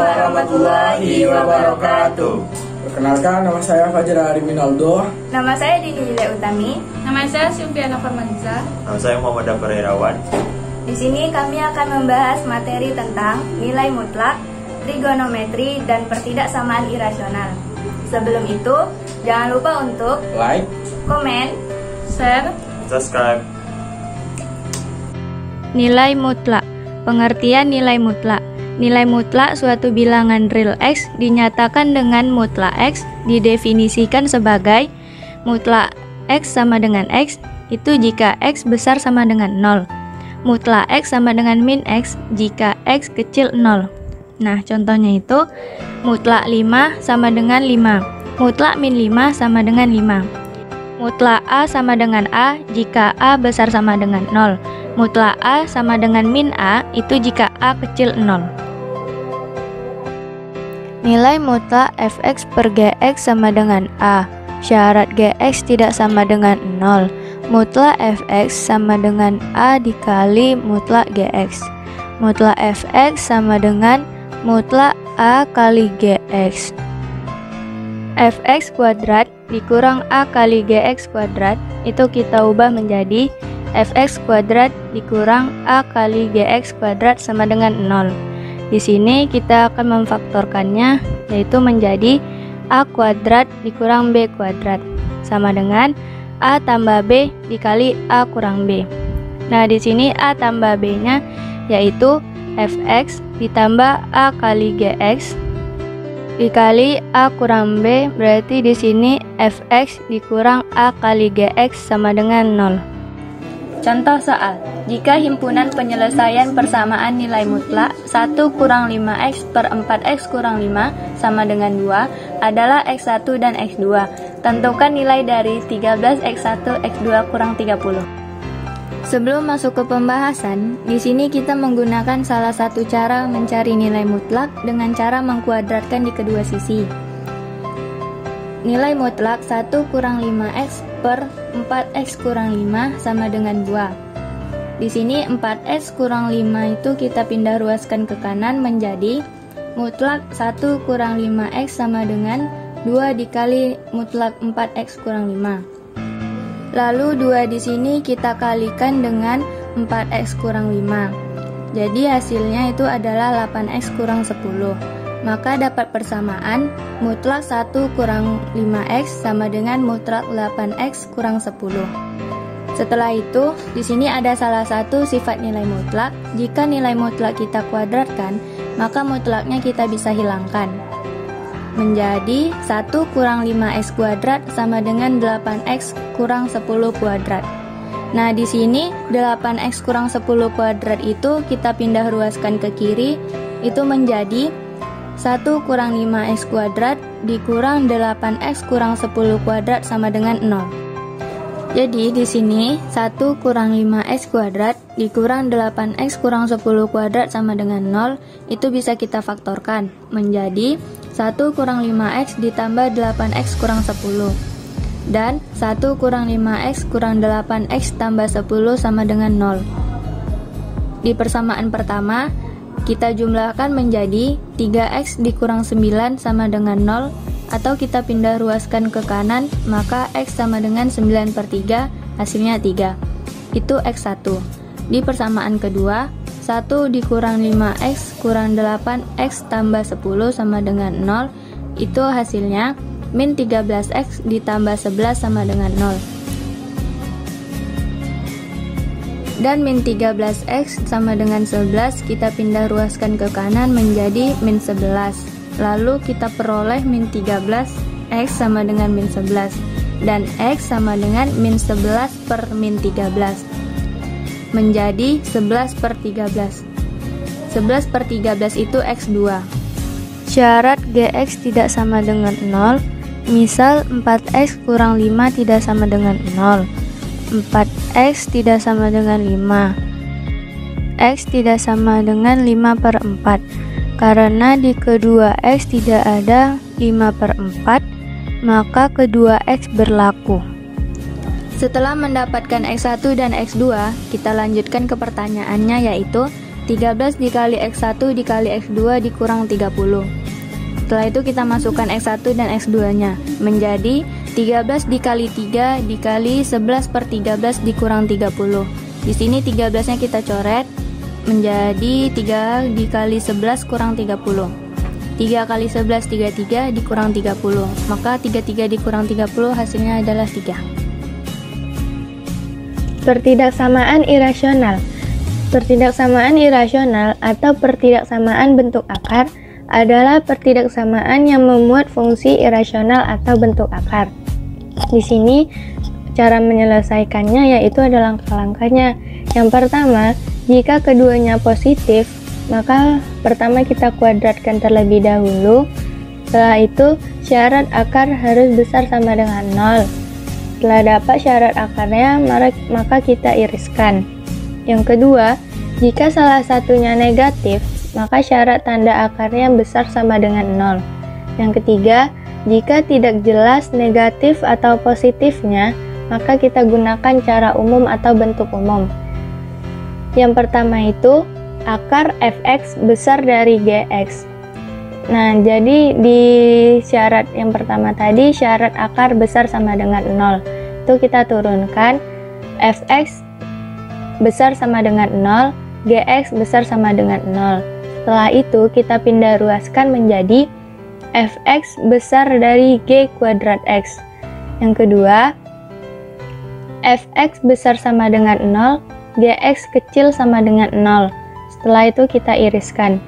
warahmatullahi wabarakatuh. Perkenalkan, nama saya Fajar Ariminaldo. Nama saya Dini Lila Utami. Nama saya Sylviana Farmaniza. Nama saya Muhammad Dafar Irawan. Di sini kami akan membahas materi tentang nilai mutlak, trigonometri, dan pertidaksamaan irasional. Sebelum itu, jangan lupa untuk Like, komen, Share, Subscribe. Nilai mutlak. Pengertian nilai mutlak. Nilai mutlak suatu bilangan real X dinyatakan dengan mutlak X didefinisikan sebagai mutlak X sama dengan X itu jika X besar sama dengan 0. Mutlak X sama dengan min X jika X kecil 0. Nah, contohnya itu mutlak 5 sama dengan 5. Mutlak min 5 sama dengan 5. Mutlak A sama dengan A jika A besar sama dengan 0. Mutlak A sama dengan min A itu jika A kecil 0. Nilai mutlak fx per gx sama dengan A. Syarat gx tidak sama dengan 0. Mutlak fx sama dengan A dikali mutlak gx. Mutlak fx sama dengan mutlak A kali gx. Fx kuadrat dikurang A kali gx kuadrat itu kita ubah menjadi fx kuadrat dikurang A kali gx kuadrat sama dengan 0. Di sini kita akan memfaktorkannya, yaitu menjadi A kuadrat dikurang B kuadrat sama dengan A tambah B dikali A kurang B. Nah, di sini A tambah B-nya yaitu fx ditambah A kali gx dikali A kurang B, berarti di sini fx dikurang A kali gx sama dengan 0. Contoh soal, jika himpunan penyelesaian persamaan nilai mutlak 1 kurang 5x per 4x kurang 5 sama dengan 2 adalah x1 dan x2. Tentukan nilai dari 13x1, x2 kurang 30. Sebelum masuk ke pembahasan, di sini kita menggunakan salah satu cara mencari nilai mutlak dengan cara mengkuadratkan di kedua sisi. Nilai mutlak 1 kurang 5x per 4x kurang 5 sama dengan 2. Di sini 4x kurang 5 itu kita pindah ruaskan ke kanan menjadi mutlak 1 kurang 5x sama dengan 2 dikali mutlak 4x kurang 5. Lalu 2 di sini kita kalikan dengan 4x kurang 5. Jadi hasilnya itu adalah 8x kurang 10. Maka dapat persamaan mutlak 1 kurang 5x sama dengan mutlak 8x kurang 10. Setelah itu, di sini ada salah satu sifat nilai mutlak. Jika nilai mutlak kita kuadratkan, maka mutlaknya kita bisa hilangkan. Menjadi 1 kurang 5x kuadrat sama dengan 8x kurang 10 kuadrat. Nah, di sini 8x kurang 10 kuadrat itu kita pindah ruaskan ke kiri, itu menjadi 1 kurang 5x kuadrat dikurang 8x kurang 10 kuadrat sama dengan 0. Jadi di sini 1 kurang 5x kuadrat dikurang 8x kurang 10 kuadrat sama dengan 0 itu bisa kita faktorkan menjadi 1 kurang 5x ditambah 8x kurang 10 dan 1 kurang 5x kurang 8x tambah 10 sama dengan 0. Di persamaan pertama kita jumlahkan menjadi 3x dikurang 9 sama dengan 0 atau kita pindah ruaskan ke kanan maka x sama dengan 9 per 3 hasilnya 3 itu x1. Di persamaan kedua 1 dikurang 5x kurang 8x tambah 10 sama dengan 0 itu hasilnya min 13x ditambah 11 sama dengan 0 dan min 13x sama dengan 11 kita pindah ruaskan ke kanan menjadi min 11. Lalu kita peroleh min 13x sama dengan min 11 dan x sama dengan min 11 per min 13 menjadi 11 per 13. 11 per 13 itu x2. Syarat gx tidak sama dengan 0. Misal 4x kurang 5 tidak sama dengan 0. 4x tidak sama dengan 5. X tidak sama dengan 5 per 4. Karena di kedua X tidak ada 5 per 4, maka kedua X berlaku. Setelah mendapatkan X1 dan X2, kita lanjutkan ke pertanyaannya yaitu 13 dikali X1 dikali X2 dikurang 30. Setelah itu kita masukkan X1 dan X2-nya, menjadi 13 dikali 3 dikali 11 per 13 dikurang 30. Di sini 13-nya kita coret, menjadi 3 dikali 11 kurang 30. 3 kali 11 33 dikurang 30. Maka 33 dikurang 30 hasilnya adalah 3. Pertidaksamaan irasional. Pertidaksamaan irasional atau pertidaksamaan bentuk akar adalah pertidaksamaan yang memuat fungsi irasional atau bentuk akar. Di sini cara menyelesaikannya yaitu ada langkah-langkahnya. Yang pertama, jika keduanya positif, maka pertama kita kuadratkan terlebih dahulu. Setelah itu, syarat akar harus besar sama dengan 0. Setelah dapat syarat akarnya, maka kita iriskan. Yang kedua, jika salah satunya negatif, maka syarat tanda akarnya besar sama dengan 0. Yang ketiga, jika tidak jelas negatif atau positifnya, maka kita gunakan cara umum atau bentuk umum. Yang pertama itu, akar fx besar dari gx. Nah, jadi di syarat yang pertama tadi, syarat akar besar sama dengan 0. Itu kita turunkan, fx besar sama dengan 0, gx besar sama dengan 0. Setelah itu, kita pindah ruaskan menjadi fx besar dari g kuadrat x. Yang kedua, fx besar sama dengan 0, gx kecil sama dengan 0. Setelah itu kita iriskan.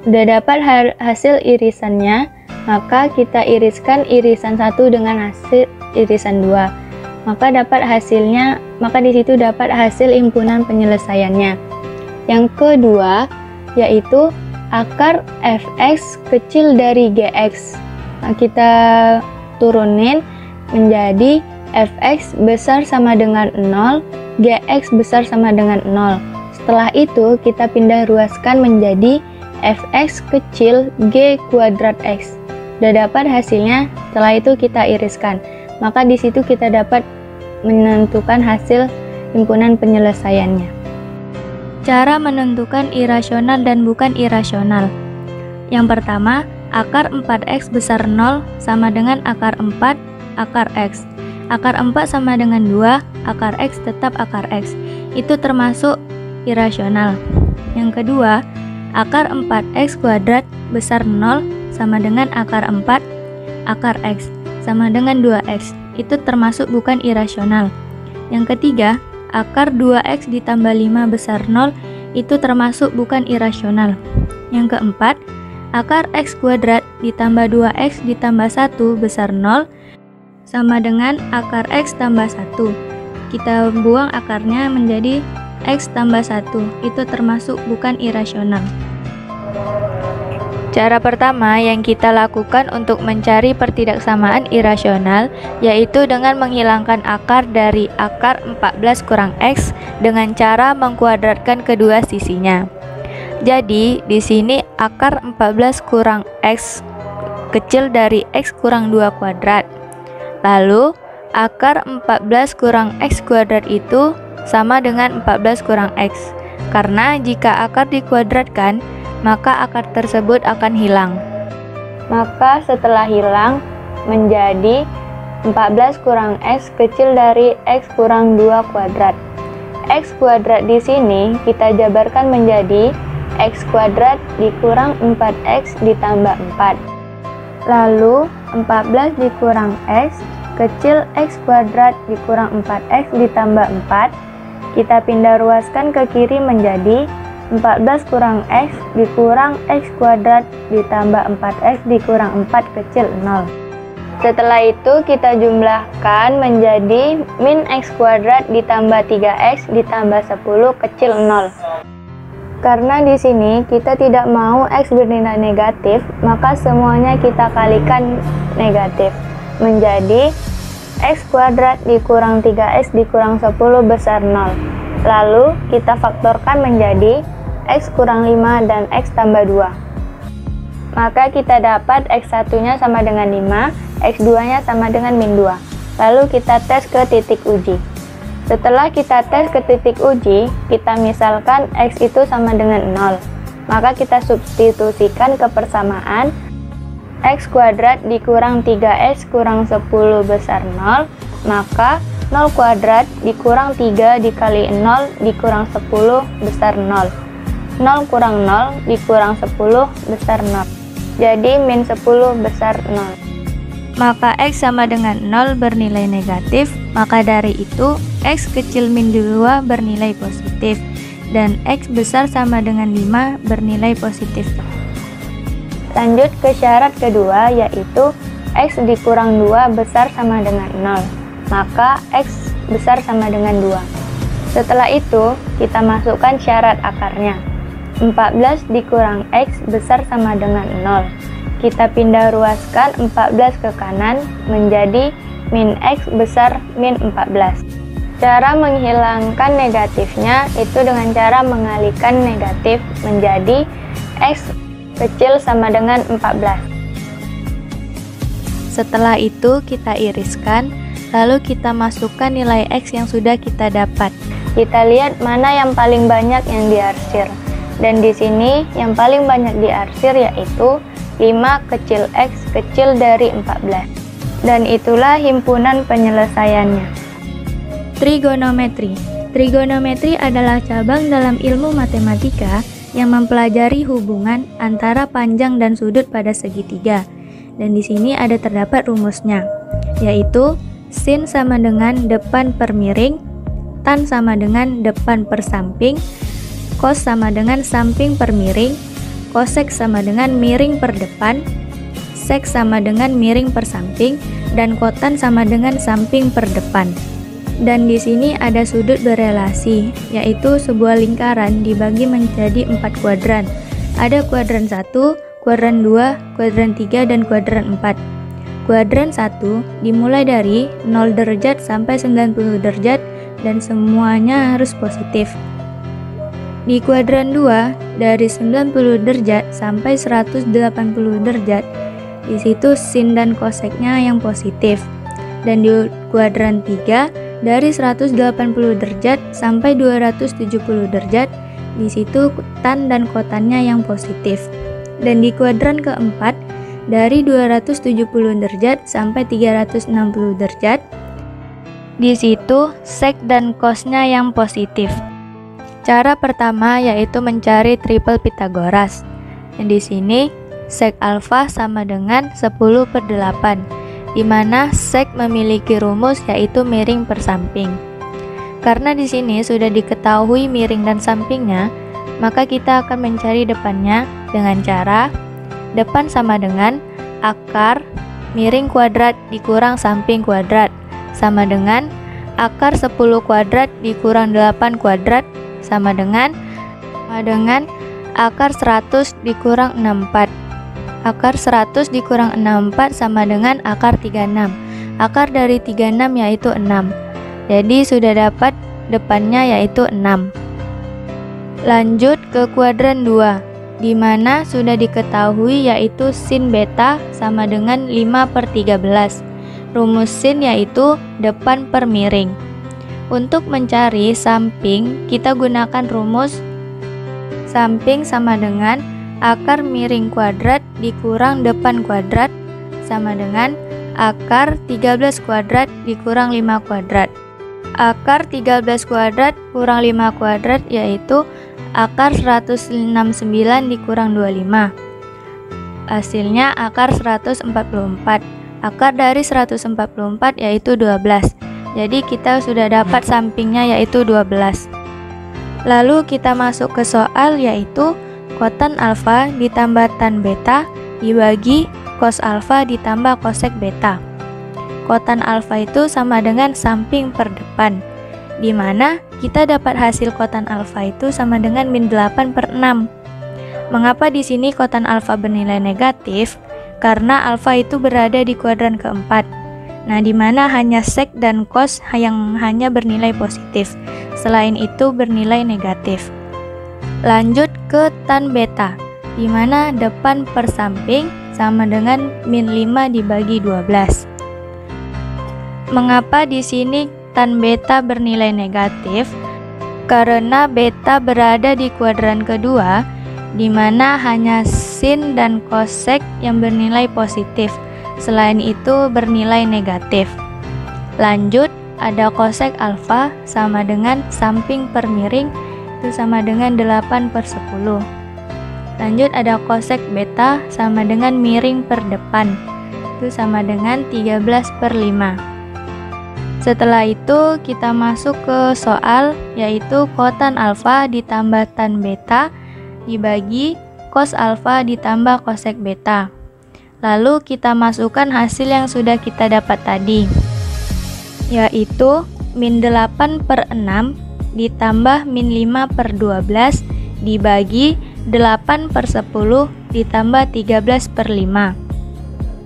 Sudah dapat hasil irisannya, maka kita iriskan irisan 1 dengan hasil irisan 2. Maka dapat hasilnya, maka di situ dapat hasil himpunan penyelesaiannya. Yang kedua yaitu akar fx kecil dari gx. Nah, kita turunin menjadi fx besar sama dengan 0, gx besar sama dengan 0. Setelah itu kita pindah ruaskan menjadi fx kecil g kuadrat x. Sudah dapat hasilnya, setelah itu kita iriskan. Maka di situ kita dapat menentukan hasil himpunan penyelesaiannya. Cara menentukan irasional dan bukan irasional. Yang pertama, akar 4x besar 0 sama dengan akar 4 akar x. Akar 4 sama dengan 2, akar x tetap akar x. Itu termasuk irasional. Yang kedua, akar 4x kuadrat besar 0 sama dengan akar 4 akar x sama dengan 2x. Itu termasuk bukan irasional. Yang ketiga, akar 2x ditambah 5 besar 0 itu termasuk bukan irasional. Yang keempat, akar x kuadrat ditambah 2x ditambah 1 besar 0 sama dengan akar x tambah 1. Kita buang akarnya menjadi x tambah 1. Itu termasuk bukan irasional. Cara pertama yang kita lakukan untuk mencari pertidaksamaan irasional yaitu dengan menghilangkan akar dari akar 14 kurang x dengan cara mengkuadratkan kedua sisinya. Jadi, di sini akar 14 kurang x kecil dari x kurang 2 kuadrat. Lalu, akar 14 kurang x kuadrat itu sama dengan 14 kurang x. Karena jika akar dikuadratkan, maka akar tersebut akan hilang. Maka setelah hilang menjadi 14 kurang x kecil dari x kurang 2 kuadrat. X kuadrat di sini kita jabarkan menjadi x kuadrat dikurang 4x ditambah 4. Lalu 14 dikurang x kecil x kuadrat dikurang 4x ditambah 4. Kita pindah ruaskan ke kiri menjadi 14 kurang x dikurang x kuadrat ditambah 4x dikurang 4 kecil 0. Setelah itu kita jumlahkan menjadi min x kuadrat ditambah 3x ditambah 10 kecil 0. Karena di sini kita tidak mau x bernilai negatif, maka semuanya kita kalikan negatif menjadi x kuadrat dikurang 3x dikurang 10 besar 0. Lalu kita faktorkan menjadi x kurang 5 dan x tambah 2. Maka kita dapat x1 nya sama dengan 5, x2 nya sama dengan min 2. Lalu kita tes ke titik uji. Setelah kita tes ke titik uji, kita misalkan X itu sama dengan 0. Maka kita substitusikan ke persamaan X kuadrat dikurang 3X kurang 10 besar 0, maka 0 kuadrat dikurang 3 dikali 0 dikurang 10 besar 0. 0 kurang 0 dikurang 10 besar 0. Jadi min 10 besar 0. Maka X sama dengan 0 bernilai negatif, maka dari itu X kecil min 2 bernilai positif, dan X besar sama dengan 5 bernilai positif. Lanjut ke syarat kedua, yaitu X dikurang 2 besar sama dengan 0, maka X besar sama dengan 2. Setelah itu, kita masukkan syarat akarnya. 14 dikurang X besar sama dengan 0. Kita pindah ruaskan 14 ke kanan menjadi min X besar min 14. Cara menghilangkan negatifnya itu dengan cara mengalihkan negatif menjadi X kecil sama dengan 14. Setelah itu kita iriskan, lalu kita masukkan nilai X yang sudah kita dapat. Kita lihat mana yang paling banyak yang diarsir. Dan di sini yang paling banyak diarsir yaitu 5 kecil X kecil dari 14. Dan itulah himpunan penyelesaiannya. Trigonometri. Trigonometri adalah cabang dalam ilmu matematika yang mempelajari hubungan antara panjang dan sudut pada segitiga. Dan di sini ada terdapat rumusnya, yaitu sin sama dengan depan per miring, tan sama dengan depan per samping, cos sama dengan samping per miring, cosec sama dengan miring per depan, sec sama dengan miring per samping, dan kotan sama dengan samping per depan. Dan di sini ada sudut berelasi, yaitu sebuah lingkaran dibagi menjadi 4 kuadran. Ada kuadran 1, kuadran 2, kuadran 3, dan kuadran 4. Kuadran 1 dimulai dari 0 derajat sampai 90 derajat dan semuanya harus positif. Di kuadran 2 dari 90 derajat sampai 180 derajat, di situ sin dan koseknya yang positif. Dan di kuadran 3 dari 180 derajat sampai 270 derajat, di situ tan dan kotannya yang positif. Dan di kuadran keempat, dari 270 derajat sampai 360 derajat, di situ sec dan cosnya yang positif. Cara pertama yaitu mencari triple Pythagoras. Dan di sini sec alfa sama dengan 10/8. Di mana sec memiliki rumus yaitu miring per samping. Karena di sini sudah diketahui miring dan sampingnya, maka kita akan mencari depannya dengan cara depan sama dengan akar miring kuadrat dikurang samping kuadrat sama dengan akar 10 kuadrat dikurang 8 kuadrat sama dengan akar 100 dikurang 64. Akar 100 dikurang 64 sama dengan akar 36. Akar dari 36 yaitu 6. Jadi sudah dapat depannya yaitu 6. Lanjut ke kuadran 2, di mana sudah diketahui yaitu sin beta sama dengan 5/13. Rumus sin yaitu depan per miring. Untuk mencari samping, kita gunakan rumus samping sama dengan akar miring kuadrat dikurang depan kuadrat sama dengan akar 13 kuadrat dikurang 5 kuadrat. Akar 13 kuadrat kurang 5 kuadrat yaitu akar 169 dikurang 25. Hasilnya akar 144. Akar dari 144 yaitu 12. Jadi kita sudah dapat sampingnya yaitu 12. Lalu kita masuk ke soal yaitu kotan alfa ditambah tan beta dibagi cos alfa ditambah cosec beta. Kotan alfa itu sama dengan samping per depan, di mana kita dapat hasil kotan alfa itu sama dengan min 8/6. Mengapa di sini kotan alfa bernilai negatif? Karena alfa itu berada di kuadran keempat. Nah, di mana hanya sec dan cos yang hanya bernilai positif. Selain itu bernilai negatif. Lanjut ke tan beta, di mana depan per samping sama dengan min 5 dibagi 12. Mengapa di sini tan beta bernilai negatif karena beta berada di kuadran kedua, di mana hanya sin dan kosek yang bernilai positif, selain itu bernilai negatif. Lanjut, ada kosek alfa sama dengan samping per miring, itu sama dengan 8/10. Lanjut, ada kosek beta sama dengan miring per depan, itu sama dengan 13/5. Setelah itu kita masuk ke soal, yaitu kotan alfa ditambah tan beta dibagi cos alfa ditambah kosek beta. Lalu kita masukkan hasil yang sudah kita dapat tadi, yaitu min 8/6 ditambah min 5/12 dibagi 8/10 ditambah 13/5.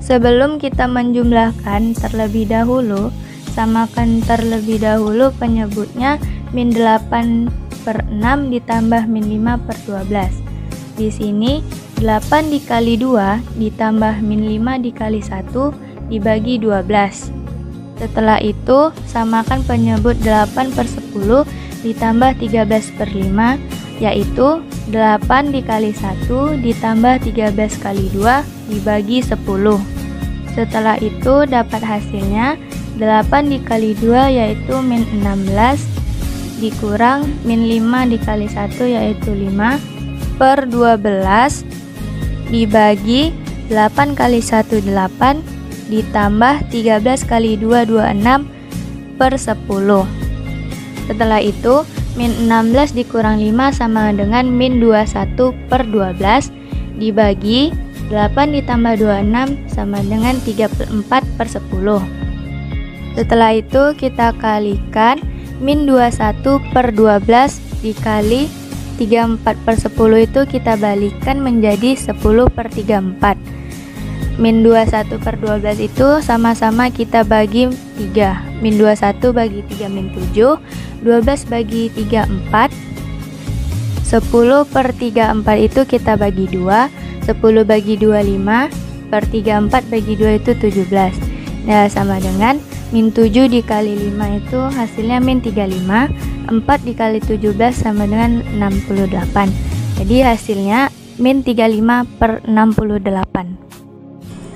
Sebelum kita menjumlahkan terlebih dahulu, samakan terlebih dahulu penyebutnya min 8/6 ditambah min 5/12. Di sini 8 dikali 2 ditambah min 5 dikali 1 dibagi 12. Setelah itu samakan penyebut 8/10 ditambah 13/5, yaitu 8 dikali 1 ditambah 13 kali 2 dibagi 10. Setelah itu dapat hasilnya 8 dikali 2 yaitu min 16 dikurang min 5 dikali 1 yaitu 5/12 dibagi 8 kali 1 8 ditambah 13 kali 2 26/10. Setelah itu min 16 dikurang 5 sama dengan min 21/12 dibagi 8 ditambah 26 sama dengan 34/10. Setelah itu kita kalikan min 21/12 dikali 34/10 itu kita balikkan menjadi 10/34. Min 21/12 itu sama-sama kita bagi 3. Min 21 bagi 3 min 7, 12 bagi 3 4. 10/34 itu kita bagi 2, 10 bagi 2 5, per 34 bagi 2 itu 17. Nah, sama dengan min 7 dikali 5 itu hasilnya min 35, 4 dikali 17 sama dengan 68. Jadi hasilnya min 35/68.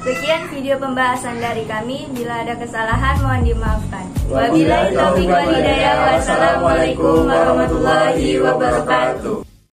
Sekian video pembahasan dari kami. Bila ada kesalahan mohon dimaafkan. Wabillahi taufiq wal hidayah. Wassalamualaikum warahmatullahi wabarakatuh.